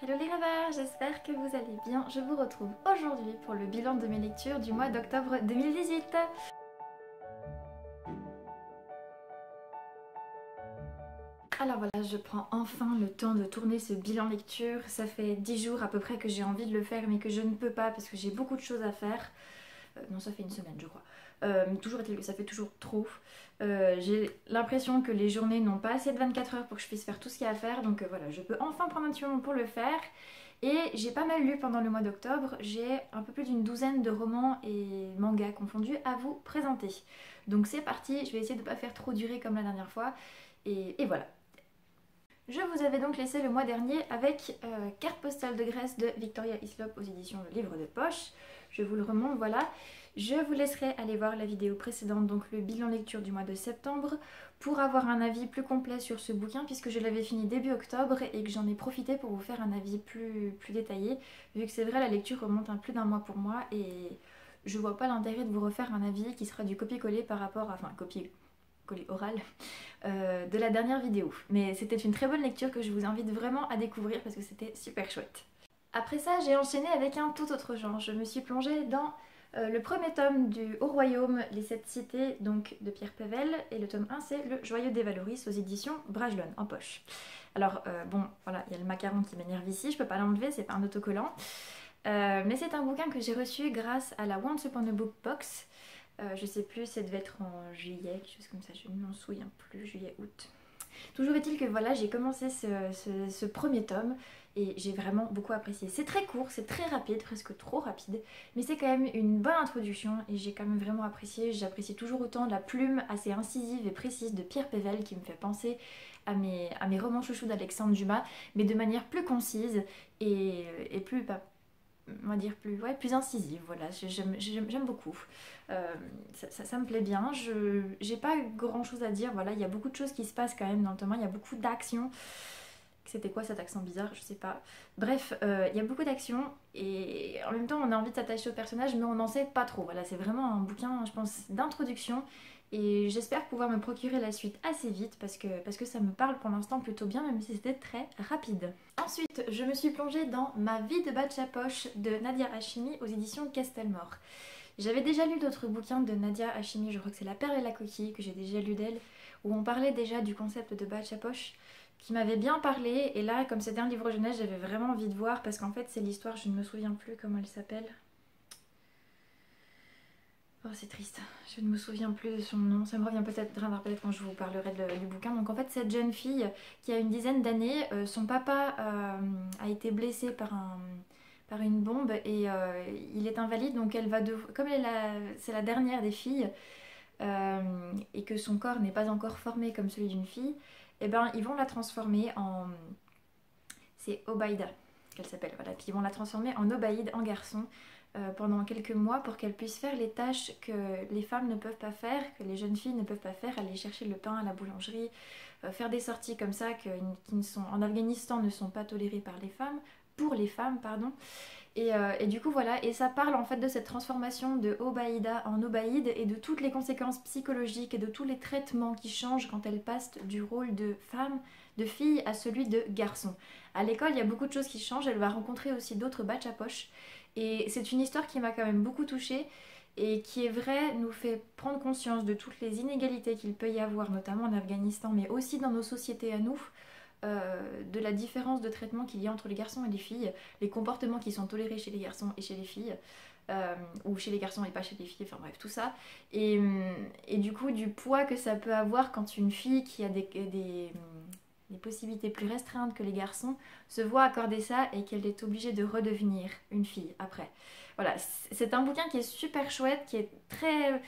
Hello les rêveurs, j'espère que vous allez bien. Je vous retrouve aujourd'hui pour le bilan de mes lectures du mois d'octobre 2018. Alors voilà, je prends enfin le temps de tourner ce bilan lecture. Ça fait 10 jours à peu près que j'ai envie de le faire mais que je ne peux pas parce que j'ai beaucoup de choses à faire. Non, ça fait une semaine je crois. Toujours est-il que ça fait toujours trop. J'ai l'impression que les journées n'ont pas assez de 24 heures pour que je puisse faire tout ce qu'il y a à faire. Donc voilà, je peux enfin prendre un petit moment pour le faire. Et j'ai pas mal lu pendant le mois d'octobre. J'ai un peu plus d'une douzaine de romans et mangas confondus à vous présenter. Donc c'est parti, je vais essayer de ne pas faire trop durer comme la dernière fois. Et voilà. Je vous avais donc laissé le mois dernier avec Carte postale de Grèce de Victoria Hislop aux éditions Le Livre de Poche. Je vous le remonte, voilà. Je vous laisserai aller voir la vidéo précédente, donc le bilan lecture du mois de septembre, pour avoir un avis plus complet sur ce bouquin, puisque je l'avais fini début octobre et que j'en ai profité pour vous faire un avis plus détaillé, vu que c'est vrai, la lecture remonte à plus d'un mois pour moi, et je vois pas l'intérêt de vous refaire un avis qui sera du copier-coller par rapport à... Enfin, copier-coller oral de la dernière vidéo. Mais c'était une très bonne lecture que je vous invite vraiment à découvrir parce que c'était super chouette. Après ça, j'ai enchaîné avec un tout autre genre. Je me suis plongée dans le premier tome du Haut Royaume, Les Sept Cités, donc de Pierre Pével, et le tome 1 c'est Le Joyau des Valoris aux éditions Bragelonne en poche. Alors bon, voilà, il y a le macaron qui m'énerve ici, je peux pas l'enlever, c'est pas un autocollant. Mais c'est un bouquin que j'ai reçu grâce à la Once Upon a Book Box. Je sais plus, ça devait être en juillet, quelque chose comme ça, je ne m'en souviens plus, juillet, août. Toujours est-il que voilà, j'ai commencé ce premier tome et j'ai vraiment beaucoup apprécié. C'est très court, c'est très rapide, presque trop rapide, mais c'est quand même une bonne introduction et j'ai quand même vraiment apprécié. J'apprécie toujours autant la plume assez incisive et précise de Pierre Pével qui me fait penser à mes romans chouchous d'Alexandre Dumas, mais de manière plus concise et plus... on va dire plus incisive, voilà, j'aime beaucoup. Ça me plaît bien, j'ai pas grand chose à dire, voilà, il y a beaucoup de choses qui se passent quand même dans le tome 1, il y a beaucoup d'action. C'était quoi cet accent bizarre? Je sais pas. Bref, il y a beaucoup d'action et en même temps on a envie de s'attacher au personnage mais on n'en sait pas trop. Voilà, c'est vraiment un bouquin, je pense, d'introduction et j'espère pouvoir me procurer la suite assez vite parce que ça me parle pour l'instant plutôt bien même si c'était très rapide. Ensuite, je me suis plongée dans Ma vie de Batch à poche de Nadia Hachimi aux éditions Castelmore. J'avais déjà lu d'autres bouquins de Nadia Hachimi, je crois que c'est La perle et la coquille que j'ai déjà lu d'elle, où on parlait déjà du concept de batch à poche, qui m'avait bien parlé, et là, comme c'était un livre jeunesse, j'avais vraiment envie de voir, parce qu'en fait c'est l'histoire, je ne me souviens plus comment elle s'appelle. Oh c'est triste, je ne me souviens plus de son nom, ça me revient peut-être quand je vous parlerai du bouquin. Donc en fait cette jeune fille qui a une dizaine d'années, son papa a été blessé par une bombe et il est invalide, donc elle va comme c'est la dernière des filles et que son corps n'est pas encore formé comme celui d'une fille, et ben ils vont la transformer en... C'est Obaïda qu'elle s'appelle, voilà. Puis ils vont la transformer en Obaïd, en garçon, pendant quelques mois pour qu'elle puisse faire les tâches que les femmes ne peuvent pas faire, que les jeunes filles ne peuvent pas faire, aller chercher le pain à la boulangerie, faire des sorties comme ça qui en Afghanistan ne sont pas tolérées par les femmes, pour les femmes, pardon. Et du coup voilà, et ça parle en fait de cette transformation de Obaïda en Obaïd et de toutes les conséquences psychologiques et de tous les traitements qui changent quand elle passe du rôle de femme, de fille à celui de garçon. À l'école, il y a beaucoup de choses qui changent, elle va rencontrer aussi d'autres batch à poche et c'est une histoire qui m'a quand même beaucoup touchée et qui est vrai, nous fait prendre conscience de toutes les inégalités qu'il peut y avoir, notamment en Afghanistan, mais aussi dans nos sociétés à nous. De la différence de traitement qu'il y a entre les garçons et les filles, les comportements qui sont tolérés chez les garçons et chez les filles, ou chez les garçons et pas chez les filles, enfin bref, tout ça. Et du coup, du poids que ça peut avoir quand une fille qui a des possibilités plus restreintes que les garçons se voit accorder ça et qu'elle est obligée de redevenir une fille après. Voilà, c'est un bouquin qui est super chouette, qui est très...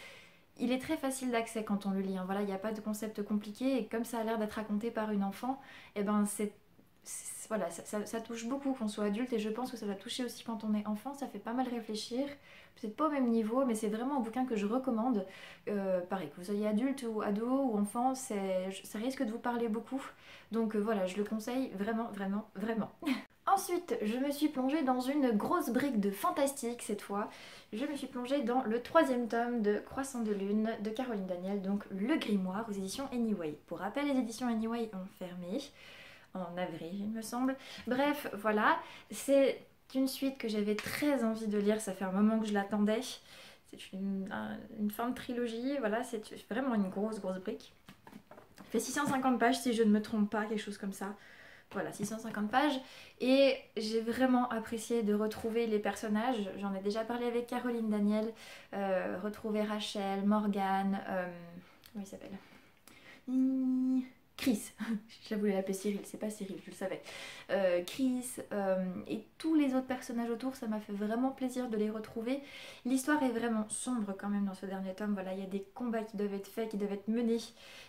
Il est très facile d'accès quand on le lit, hein. Voilà, il n'y a pas de concept compliqué et comme ça a l'air d'être raconté par une enfant, et ben voilà, ça touche beaucoup qu'on soit adulte et je pense que ça va toucher aussi quand on est enfant, ça fait pas mal réfléchir, peut-être pas au même niveau mais c'est vraiment un bouquin que je recommande, pareil que vous soyez adulte ou ado ou enfant, ça risque de vous parler beaucoup, donc voilà, je le conseille vraiment, vraiment, vraiment. Ensuite, je me suis plongée dans une grosse brique de fantastique cette fois. Je me suis plongée dans le troisième tome de Croissant de Lune de Caroline Daniel, donc Le Grimoire aux éditions Anyway. Pour rappel, les éditions Anyway ont fermé. en avril il me semble. Bref, voilà, c'est une suite que j'avais très envie de lire, ça fait un moment que je l'attendais. C'est une fin de trilogie, voilà, c'est vraiment une grosse brique. Il fait 650 pages si je ne me trompe pas, quelque chose comme ça. Voilà, 650 pages. Et j'ai vraiment apprécié de retrouver les personnages. J'en ai déjà parlé avec Caroline Daniel. Retrouver Rachel, Morgane, comment il s'appelle, Chris, je voulais l'appeler Cyril, c'est pas Cyril, je le savais. Chris et tous les autres personnages autour, ça m'a fait vraiment plaisir de les retrouver. L'histoire est vraiment sombre quand même dans ce dernier tome. Voilà, il y a des combats qui doivent être faits, qui doivent être menés,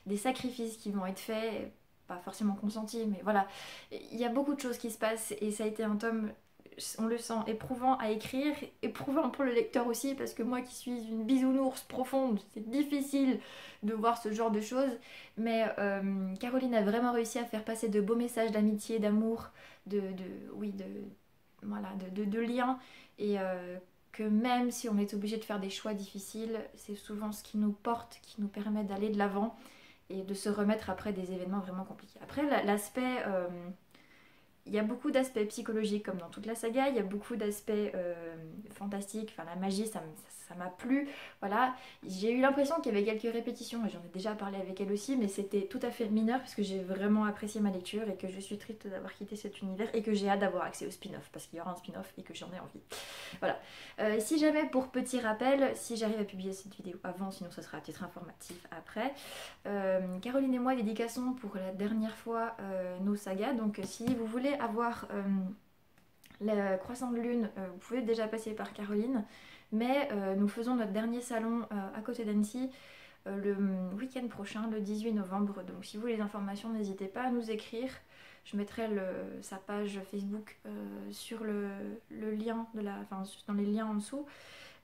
des sacrifices qui vont être faits, pas forcément consentis, mais voilà. Il y a beaucoup de choses qui se passent et ça a été un tome, on le sent, éprouvant à écrire, éprouvant pour le lecteur aussi, parce que moi qui suis une bisounours profonde, c'est difficile de voir ce genre de choses, mais Caroline a vraiment réussi à faire passer de beaux messages d'amitié, d'amour, voilà, de liens, et que même si on est obligé de faire des choix difficiles, c'est souvent ce qui nous porte, qui nous permet d'aller de l'avant et de se remettre après des événements vraiment compliqués. Après, l'aspect... il y a beaucoup d'aspects psychologiques comme dans toute la saga, il y a beaucoup d'aspects fantastiques, enfin la magie ça m'a plu, voilà. J'ai eu l'impression qu'il y avait quelques répétitions et j'en ai déjà parlé avec elle aussi, mais c'était tout à fait mineur parce que j'ai vraiment apprécié ma lecture et que je suis triste d'avoir quitté cet univers et que j'ai hâte d'avoir accès au spin-off parce qu'il y aura un spin-off et que j'en ai envie. Voilà. Si jamais, pour petit rappel, si j'arrive à publier cette vidéo avant, sinon ça sera à titre informatif après, Caroline et moi dédicassons pour la dernière fois nos sagas, donc si vous voulez avoir le croissant de lune, vous pouvez déjà passer par Caroline, mais nous faisons notre dernier salon à côté d'Annecy le week-end prochain, le 18 novembre, donc si vous voulez les informations, n'hésitez pas à nous écrire. Je mettrai sa page Facebook sur le lien, dans les liens en dessous,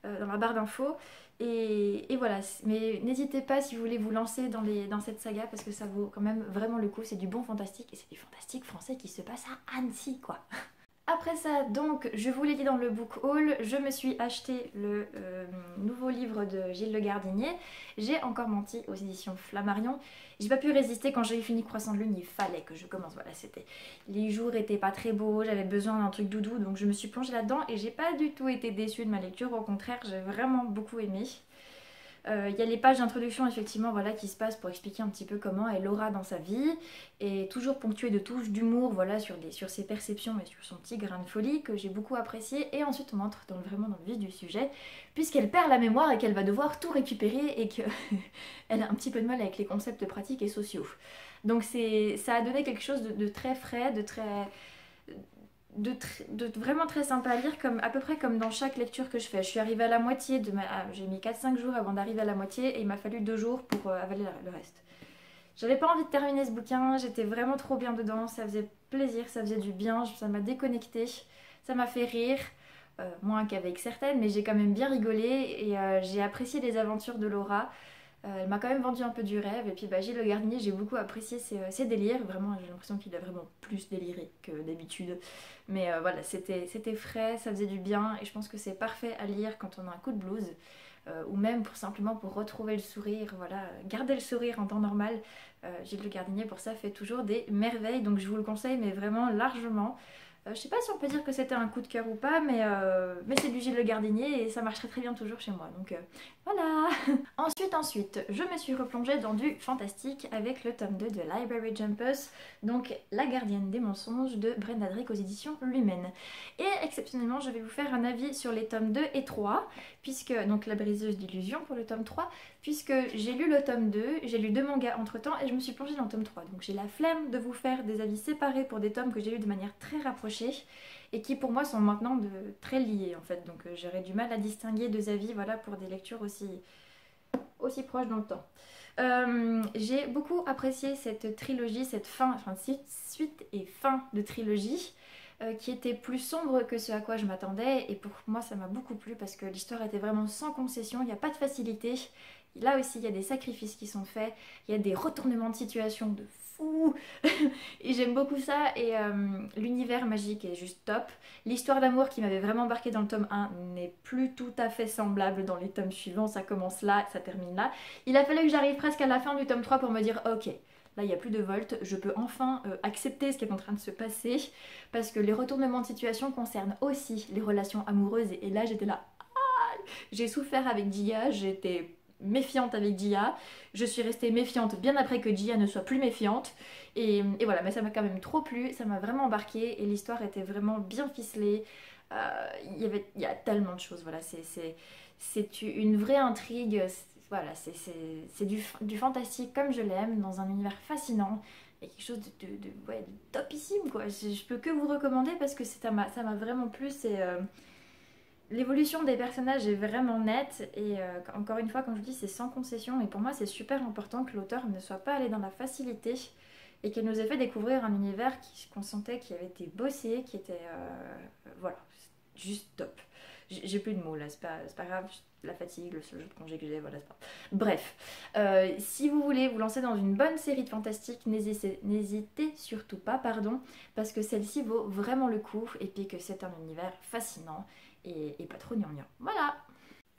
dans la barre d'infos. Et voilà, mais n'hésitez pas si vous voulez vous lancer dans cette saga parce que ça vaut quand même vraiment le coup, c'est du bon fantastique et c'est du fantastique français qui se passe à Annecy quoi. Après ça, donc, je vous l'ai dit dans le book haul, je me suis acheté le nouveau livre de Gilles Le Gardinier. J'ai encore menti aux éditions Flammarion. J'ai pas pu résister quand j'ai fini Croissant de Lune, il fallait que je commence. Voilà, c'était... Les jours étaient pas très beaux, j'avais besoin d'un truc doudou, donc je me suis plongée là-dedans et j'ai pas du tout été déçue de ma lecture. Au contraire, j'ai vraiment beaucoup aimé. Il y a les pages d'introduction effectivement voilà, qui se passent pour expliquer un petit peu comment est Laura dans sa vie et toujours ponctuée de touches d'humour voilà, sur ses perceptions et sur son petit grain de folie que j'ai beaucoup apprécié. Et ensuite on entre vraiment dans le vif du sujet puisqu'elle perd la mémoire et qu'elle va devoir tout récupérer et qu'elle a un petit peu de mal avec les concepts pratiques et sociaux. Donc ça a donné quelque chose de très frais, de vraiment très sympa à lire, à peu près comme dans chaque lecture que je fais. Je suis arrivée à la moitié, j'ai mis 4-5 jours avant d'arriver à la moitié et il m'a fallu 2 jours pour avaler le reste. J'avais pas envie de terminer ce bouquin, j'étais vraiment trop bien dedans, ça faisait plaisir, ça faisait du bien, ça m'a déconnectée, ça m'a fait rire, moins qu'avec certaines, mais j'ai quand même bien rigolé et j'ai apprécié les aventures de Laura. Elle m'a quand même vendu un peu du rêve et puis Gilles Le Gardinier, j'ai beaucoup apprécié ses délires, vraiment j'ai l'impression qu'il a vraiment plus déliré que d'habitude, mais voilà c'était frais, ça faisait du bien et je pense que c'est parfait à lire quand on a un coup de blues ou même simplement pour retrouver le sourire, voilà, garder le sourire en temps normal. Gilles Le Gardinier pour ça fait toujours des merveilles, donc je vous le conseille mais vraiment largement. Je sais pas si on peut dire que c'était un coup de cœur ou pas, mais c'est du Gilles Le Gardinier et ça marcherait très bien toujours chez moi, donc voilà. Ensuite, je me suis replongée dans du fantastique avec le tome 2 de Library Jumpers, donc La gardienne des mensonges de Brenda Drake aux éditions Lumen. Et exceptionnellement, je vais vous faire un avis sur les tomes 2 et 3, puisque, donc La briseuse d'illusions pour le tome 3, puisque j'ai lu le tome 2, j'ai lu 2 mangas entre temps et je me suis plongée dans le tome 3. Donc j'ai la flemme de vous faire des avis séparés pour des tomes que j'ai lus de manière très rapprochée et qui pour moi sont maintenant très liés en fait. Donc j'aurais du mal à distinguer 2 avis voilà, pour des lectures aussi proches dans le temps. J'ai beaucoup apprécié cette trilogie, cette suite et fin de trilogie. Qui était plus sombre que ce à quoi je m'attendais et pour moi ça m'a beaucoup plu parce que l'histoire était vraiment sans concession, il n'y a pas de facilité. Là aussi il y a des sacrifices qui sont faits, il y a des retournements de situation de fou et j'aime beaucoup ça et l'univers magique est juste top. L'histoire d'amour qui m'avait vraiment embarqué dans le tome 1 n'est plus tout à fait semblable dans les tomes suivants, ça commence là, ça termine là. Il a fallu que j'arrive presque à la fin du tome 3 pour me dire ok, Là, il n'y a plus de Volt. Je peux enfin accepter ce qui est en train de se passer parce que les retournements de situation concernent aussi les relations amoureuses. Et là, j'étais là. J'ai souffert avec Gia, j'étais méfiante avec Gia. Je suis restée méfiante bien après que Gia ne soit plus méfiante. Et voilà, mais ça m'a quand même trop plu, ça m'a vraiment embarqué et l'histoire était vraiment bien ficelée. Il y a tellement de choses, voilà, c'est une vraie intrigue. Voilà, c'est du fantastique comme je l'aime, dans un univers fascinant. Il y a quelque chose ouais, de topissime, quoi. Je peux que vous recommander parce que ça m'a vraiment plu. L'évolution des personnages est vraiment nette et encore une fois, comme je vous dis, c'est sans concession. Et pour moi, c'est super important que l'auteur ne soit pas allé dans la facilité et qu'elle nous ait fait découvrir un univers qu'on sentait qui avait été bossé, qui était voilà, juste top. J'ai plus de mots là, c'est pas grave, la fatigue, le seul jour de congé que j'ai, voilà, c'est pas. Bref, si vous voulez vous lancer dans une bonne série de fantastique, n'hésitez surtout pas, pardon, parce que celle-ci vaut vraiment le coup et puis que c'est un univers fascinant et pas trop gnangnan. Voilà.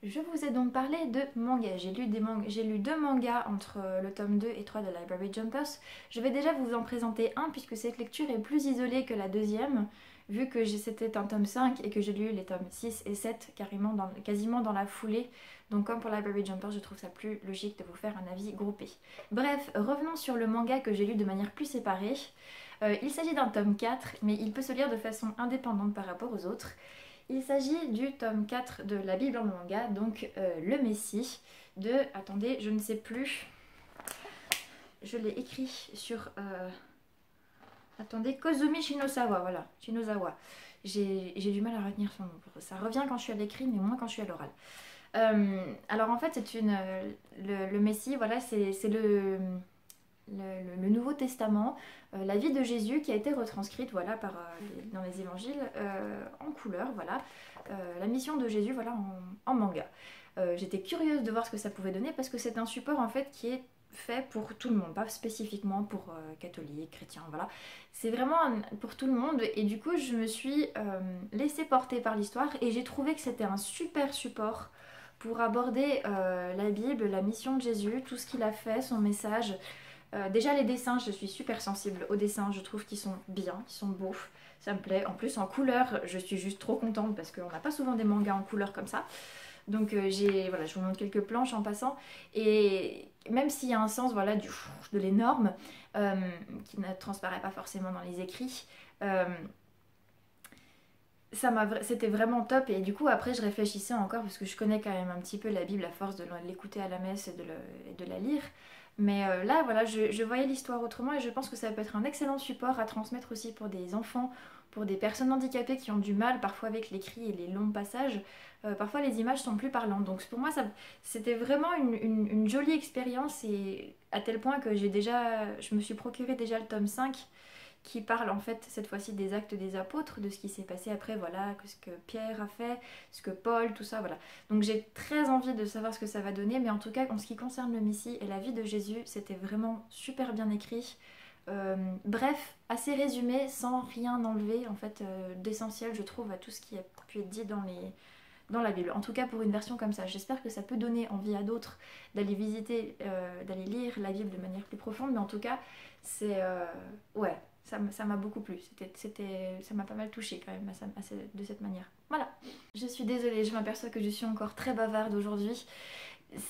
Je vous ai donc parlé de manga. J'ai lu deux mangas entre le tome 2 et 3 de Library Jumpers. Je vais déjà vous en présenter un puisque cette lecture est plus isolée que la deuxième, vu que c'était un tome 5 et que j'ai lu les tomes 6 et 7 quasiment dans la foulée. Donc comme pour Library Jumpers, je trouve ça plus logique de vous faire un avis groupé. Bref, revenons sur le manga que j'ai lu de manière plus séparée. Il s'agit d'un tome 4, mais il peut se lire de façon indépendante par rapport aux autres. Il s'agit du tome 4 de la Bible en manga, donc le Messie, de... Attendez, je ne sais plus. Je l'ai écrit sur... Attendez, Kozumi Shinosawa, voilà, Shinosawa. J'ai du mal à retenir son nom. Ça revient quand je suis à l'écrit, mais moins quand je suis à l'oral. Alors en fait, c'est le Messie, voilà, c'est le Nouveau Testament, la vie de Jésus qui a été retranscrite voilà, dans les évangiles en couleur, voilà. La mission de Jésus voilà, en manga. J'étais curieuse de voir ce que ça pouvait donner parce que c'est un support en fait qui est fait pour tout le monde, pas spécifiquement pour catholiques, chrétiens, voilà. C'est vraiment pour tout le monde et du coup je me suis laissée porter par l'histoire et j'ai trouvé que c'était un super support pour aborder la Bible, la mission de Jésus, tout ce qu'il a fait, son message. Déjà les dessins, je suis super sensible aux dessins, je trouve qu'ils sont bien, qu'ils sont beaux, ça me plaît. En plus en couleur, je suis juste trop contente parce qu'on n'a pas souvent des mangas en couleur comme ça. Donc voilà, je vous montre quelques planches en passant. Et même s'il y a un sens voilà, de l'énorme, qui ne transparaît pas forcément dans les écrits, c'était vraiment top. Et du coup après je réfléchissais encore parce que je connais quand même un petit peu la Bible à force de l'écouter à la messe et de la lire. Mais là, voilà, je voyais l'histoire autrement et je pense que ça peut être un excellent support à transmettre aussi pour des enfants, pour des personnes handicapées qui ont du mal parfois avec l'écrit et les longs passages. Parfois, les images sont plus parlantes. Donc pour moi, c'était vraiment une jolie expérience et à tel point que je me suis procuré déjà le tome 5 qui parle en fait cette fois-ci des actes des apôtres, de ce qui s'est passé après, voilà, ce que Pierre a fait, ce que Paul, tout ça, voilà. Donc j'ai très envie de savoir ce que ça va donner, mais en tout cas en ce qui concerne le Messie et la vie de Jésus, c'était vraiment super bien écrit. Bref, assez résumé, sans rien enlever en fait d'essentiel je trouve à tout ce qui a pu être dit dans la Bible. En tout cas pour une version comme ça. J'espère que ça peut donner envie à d'autres d'aller visiter, d'aller lire la Bible de manière plus profonde, mais en tout cas c'est... ouais. Ça m'a beaucoup plu, ça m'a pas mal touchée quand même de cette manière. Voilà, je suis désolée, je m'aperçois que je suis encore très bavarde aujourd'hui.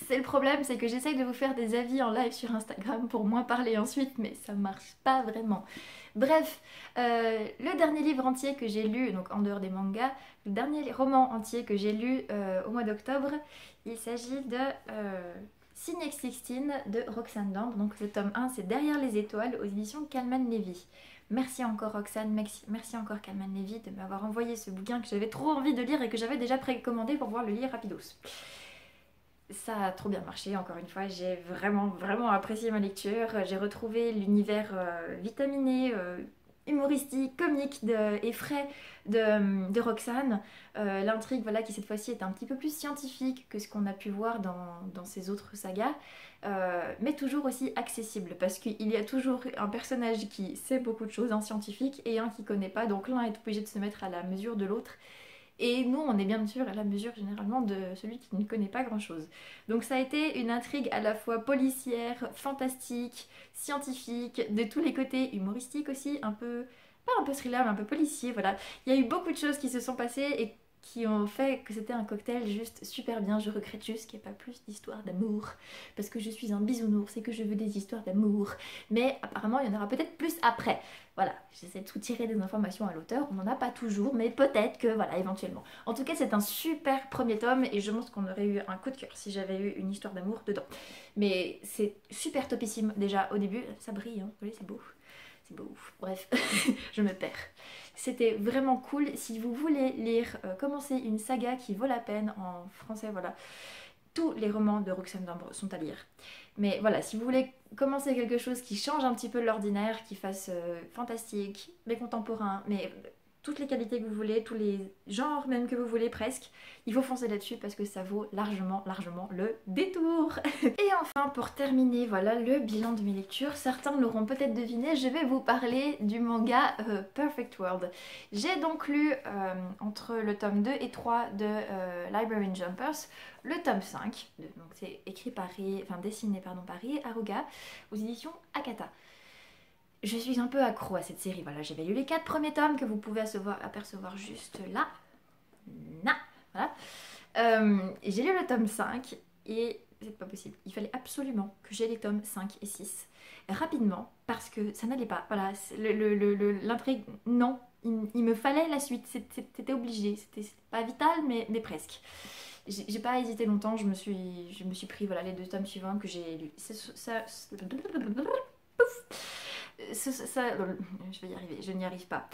C'est le problème, c'est que j'essaye de vous faire des avis en live sur Instagram pour moins parler ensuite, mais ça marche pas vraiment. Bref, le dernier livre entier que j'ai lu, donc en dehors des mangas, le dernier roman entier que j'ai lu au mois d'octobre, il s'agit de... Cynex 16 de Roxane Dambe, donc le tome 1 c'est Derrière les étoiles aux éditions Calman Levy. Merci encore Roxane, merci encore Calman Levy de m'avoir envoyé ce bouquin que j'avais trop envie de lire et que j'avais déjà précommandé pour pouvoir le lire rapidos. Ça a trop bien marché, encore une fois, j'ai vraiment apprécié ma lecture, j'ai retrouvé l'univers vitaminé, humoristique, comique et frais de Roxane. L'intrigue voilà, qui cette fois-ci est un petit peu plus scientifique que ce qu'on a pu voir dans ses autres sagas, mais toujours aussi accessible parce qu'il y a toujours un personnage qui sait beaucoup de choses en scientifique et un qui connaît pas, donc l'un est obligé de se mettre à la mesure de l'autre. Et nous, on est bien sûr à la mesure généralement de celui qui ne connaît pas grand-chose. Donc ça a été une intrigue à la fois policière, fantastique, scientifique, de tous les côtés, humoristique aussi, un peu, pas un peu thriller, mais un peu policier, voilà. Il y a eu beaucoup de choses qui se sont passées et qui ont fait que c'était un cocktail juste super bien. Je regrette juste qu'il n'y ait pas plus d'histoires d'amour, parce que je suis un bisounours et que je veux des histoires d'amour. Mais apparemment, il y en aura peut-être plus après. Voilà, j'essaie de soutirer des informations à l'auteur, on n'en a pas toujours, mais peut-être que, voilà, éventuellement. En tout cas, c'est un super premier tome, et je pense qu'on aurait eu un coup de cœur si j'avais eu une histoire d'amour dedans. Mais c'est super topissime, déjà, au début, ça brille, hein, vous voyez, c'est beau. C'est beau, bref, je me perds. C'était vraiment cool. Si vous voulez lire, commencer une saga qui vaut la peine en français, voilà. Tous les romans de Roxane Dambre sont à lire. Mais voilà, si vous voulez commencer quelque chose qui change un petit peu de l'ordinaire, qui fasse fantastique, mais contemporain, mais toutes les qualités que vous voulez, tous les genres même que vous voulez presque, il faut foncer là-dessus parce que ça vaut largement, largement le détour. Et enfin, pour terminer, voilà le bilan de mes lectures. Certains l'auront peut-être deviné, je vais vous parler du manga Perfect World. J'ai donc lu entre le tome 2 et 3 de Library Jumpers, le tome 5, donc c'est écrit par, dessiné par Haruga, aux éditions Akata. Je suis un peu accro à cette série, voilà, j'avais lu les 4 premiers tomes que vous pouvez apercevoir juste là, voilà. J'ai lu le tome 5 et c'est pas possible, il fallait absolument que j'aie les tomes 5 et 6 rapidement parce que ça n'allait pas, voilà, l'intrigue, non, il me fallait la suite, c'était obligé, c'était pas vital mais presque. J'ai pas hésité longtemps, je me suis pris voilà, les 2 tomes suivants que j'ai lus. Je vais y arriver, je n'y arrive pas.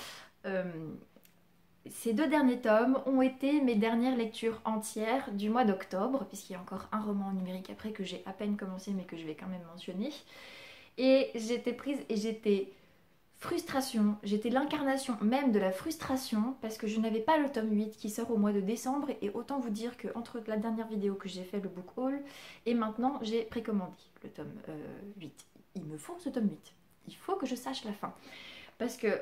Ces 2 derniers tomes ont été mes dernières lectures entières du mois d'octobre, puisqu'il y a encore un roman numérique après que j'ai à peine commencé mais que je vais quand même mentionner. Et j'étais prise et j'étais frustration, j'étais l'incarnation même de la frustration parce que je n'avais pas le tome 8 qui sort au mois de décembre et autant vous dire que entre la dernière vidéo que j'ai fait, le book haul, et maintenant j'ai précommandé le tome 8. Il me faut ce tome 8. Il faut que je sache la fin. Parce que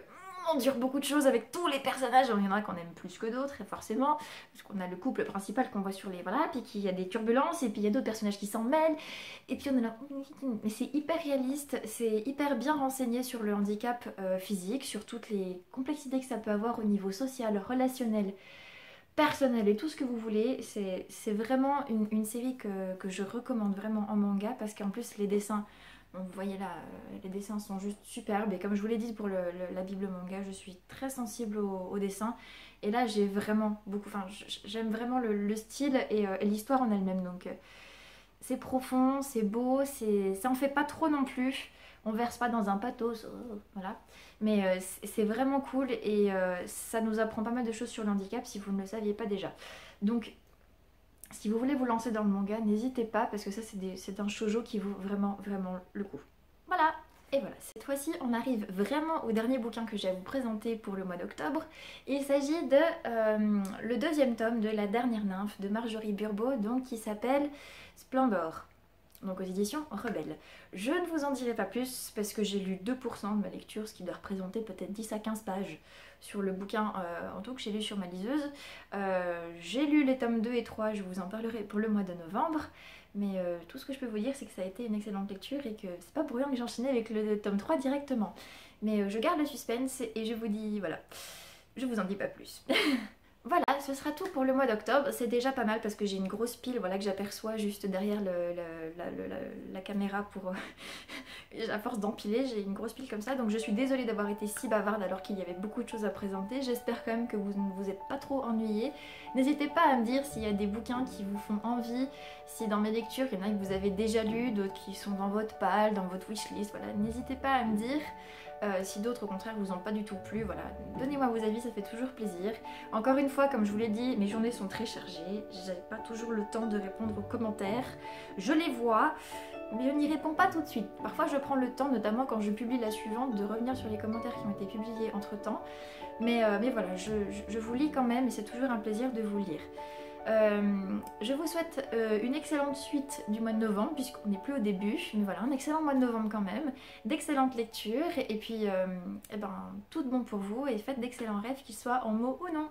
on dure beaucoup de choses avec tous les personnages, il y en a qu'on aime plus que d'autres, forcément, parce qu'on a le couple principal qu'on voit sur les... Voilà, puis qu'il y a des turbulences, et puis il y a d'autres personnages qui s'en mêlent, et puis on est là... Mais c'est hyper réaliste, c'est hyper bien renseigné sur le handicap physique, sur toutes les complexités que ça peut avoir au niveau social, relationnel, personnel et tout ce que vous voulez. C'est vraiment une série que je recommande vraiment en manga, parce qu'en plus les dessins... Vous voyez là, les dessins sont juste superbes et comme je vous l'ai dit pour la Bible manga, je suis très sensible au dessin et là j'ai vraiment beaucoup, enfin j'aime vraiment le style et l'histoire en elle-même, donc c'est profond, c'est beau, ça en fait pas trop non plus, on verse pas dans un pathos, voilà, mais c'est vraiment cool et ça nous apprend pas mal de choses sur le handicap si vous ne le saviez pas déjà. Donc si vous voulez vous lancer dans le manga, n'hésitez pas parce que ça c'est un shoujo qui vaut vraiment vraiment le coup. Voilà, et voilà, cette fois-ci on arrive vraiment au dernier bouquin que j'ai à vous présenter pour le mois d'octobre. Il s'agit de le 2e tome de La Dernière Nymphe de Marjorie Burbeau, donc qui s'appelle Splendor, donc aux éditions Rebelle. Je ne vous en dirai pas plus parce que j'ai lu 2% de ma lecture, ce qui doit représenter peut-être 10 à 15 pages sur le bouquin en tout que j'ai lu sur ma liseuse. J'ai lu les tomes 2 et 3, je vous en parlerai pour le mois de novembre. Mais tout ce que je peux vous dire, c'est que ça a été une excellente lecture et que c'est pas pour rien que j'ai enchaîné avec le tome 3 directement. Mais je garde le suspense et je vous dis, voilà, je vous en dis pas plus. Voilà, ce sera tout pour le mois d'octobre. C'est déjà pas mal parce que j'ai une grosse pile, voilà, que j'aperçois juste derrière la caméra pour... à force d'empiler, j'ai une grosse pile comme ça. Donc je suis désolée d'avoir été si bavarde alors qu'il y avait beaucoup de choses à présenter. J'espère quand même que vous ne vous êtes pas trop ennuyés. N'hésitez pas à me dire s'il y a des bouquins qui vous font envie, si dans mes lectures, il y en a que vous avez déjà lus, d'autres qui sont dans votre pile, dans votre wishlist, voilà. N'hésitez pas à me dire. Si d'autres au contraire vous ont pas du tout plu, voilà, donnez-moi vos avis, ça fait toujours plaisir. Encore une fois, comme je vous l'ai dit, mes journées sont très chargées, j'ai pas toujours le temps de répondre aux commentaires, je les vois, mais je n'y réponds pas tout de suite. Parfois je prends le temps, notamment quand je publie la suivante, de revenir sur les commentaires qui ont été publiés entre temps, mais voilà, je vous lis quand même et c'est toujours un plaisir de vous lire. Je vous souhaite une excellente suite du mois de novembre puisqu'on n'est plus au début, mais voilà, un excellent mois de novembre quand même, d'excellentes lectures et puis tout de bon pour vous et faites d'excellents rêves qu'ils soient en mots ou non.